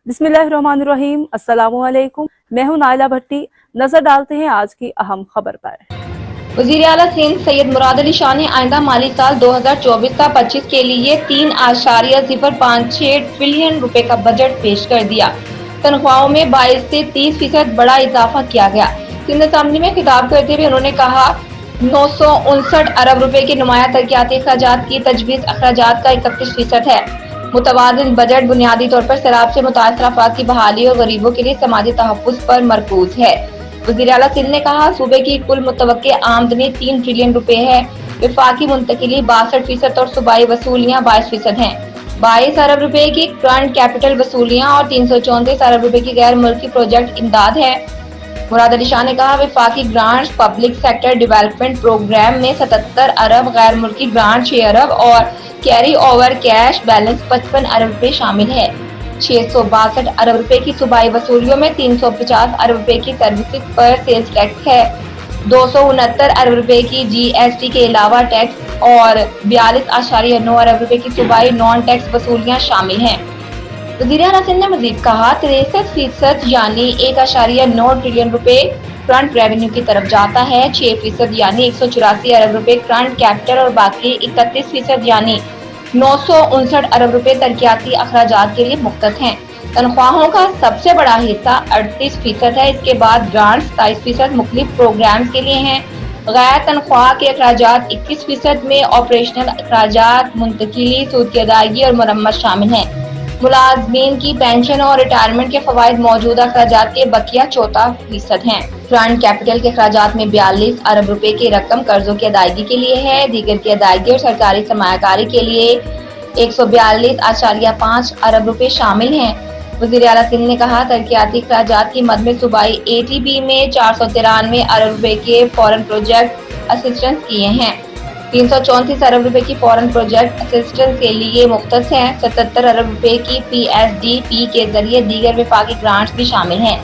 बिस्मिल्लाहिर्रहमानिर्रहीम, अस्सलामुअलैकुम। मैं हूं नाइला भट्टी। नजर डालते हैं आज की अहम खबर पर। वज़ीर आला सिंध सैयद मुराद अली शाह ने आइंदा माली साल 2024-25 के लिए 3.56 ट्रिलियन रुपए का बजट पेश कर दिया। तनख्वाहों में 22 से 30% बड़ा इजाफा किया गया। सिंध असेंबली में खिताब करते हुए उन्होंने कहा 959 अरब रुपए के नुमाया तरक्याती अखराजात की तजवीज़ अखराजात का 31% है। मुतवाज़िन बजट बुनियादी तौर पर सैलाब से मुतासर अफराद की बहाली और गरीबों के लिए समाजी तहफ़्फ़ुज़ पर मरकूज है। वज़ीर आला सिंध ने कहा सूबे की कुल मुतवक्के आमदनी 3 ट्रिलियन रुपए है। वफाकी मुंतकिली 62% और सूबाई वसूलियाँ 22% हैं। 22 अरब रुपए की करंट कैपिटल वसूलियाँ और 334 अरब रुपए की गैर मुल्की प्रोजेक्ट इमदाद है। मुराद अली शाह ने कहा वफाकी grants public sector development programme में 77 अरब, गैर मुल्की ग्रांट 6 अरब और कैरी ओवर कैश बैलेंस 55 अरब रुपए शामिल है। 662 अरब रुपए की सूबाई वसूलियों में 350 अरब रुपए की सर्विसेज पर सेल्स टैक्स है। 269 अरब रुपए की GST के अलावा टैक्स और 42.9 अरब रुपए की सूबाई नॉन टैक्स वसूलियाँ शामिल हैं। वज़ीर आला सिंध ने मजीद कहा 63% यानी 1.9 ट्रिलियन रुपए फ्रंट रेवेन्यू की तरफ जाता है। 6% यानी 184 अरब रुपए करंट कैपिटल और बाकी 31% यानी 959 अरब रुपए तरक्याती अखराजात के लिए मुख्तस हैं। तनख्वाहों का सबसे बड़ा हिस्सा 38% है। इसके बाद ग्रांट्स 27% मुख्तलिफ प्रोग्राम्स के लिए हैं। गैर तनख्वाह के अखराजात 21% में ऑपरेशनल अखराजात, मुंतकिली, सूद की अदायगी और मरम्मत शामिल हैं। मुलाजमीन की पेंशन और रिटायरमेंट के फवाइद मौजूदा अखराजात के बकिया 14% हैं। फ्रंट कैपिटल के अखराजात में 42 अरब रुपए की रकम कर्जों की अदायगी के लिए है। दीगर की अदायगी और सरकारी सरमायाकारी के लिए 142.5 अरब रुपए शामिल हैं। वज़ीर आला सिंध ने कहा तरक्याती अखराजात की मद में सूबाई ATB में 493 अरब रुपए के फॉरेन प्रोजेक्ट असिस्टेंस किए हैं। 334 अरब रुपए की फॉरेन प्रोजेक्ट असिस्टेंस के लिए मुख्तस हैं। 77 अरब रुपए की PSDP के जरिए दीगर वफाकी ग्रांट्स भी शामिल हैं।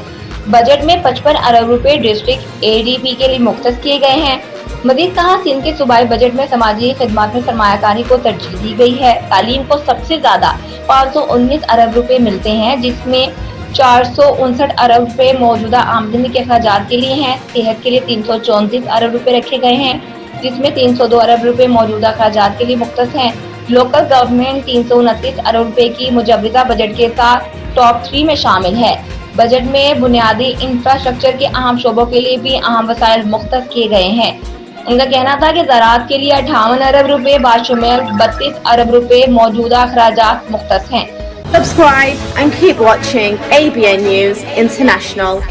बजट में 55 अरब रुपए डिस्ट्रिक्ट ADP के लिए मुख्तस किए गए हैं। मजीद कहा सिंध के सूबाई बजट में समाजी खिदमत में सरमायाकारी को तरजीह दी गई है। तालीम को सबसे ज्यादा 519 अरब रुपए मिलते हैं, जिसमें 459 अरब रुपए मौजूदा आमदनी के अखराजात के लिए हैं। सेहत के लिए 334 अरब रुपए रखे गए हैं, जिसमें 302 अरब रुपए मौजूदा अखराजात के लिए मुख्तस हैं। लोकल गवर्नमेंट 329 अरब रुपए की मुजवजा बजट के साथ टॉप 3 में शामिल है। बजट में बुनियादी इंफ्रास्ट्रक्चर के अहम शोबों के लिए भी अहम वसाइल मुख्तस किए गए हैं। उनका कहना था कि ज़राअत के लिए 58 अरब रुपए बाशुमाल 32 अरब रुपए मौजूदा अखराजात मुख्तस हैं। Subscribe and keep watching ABN News International.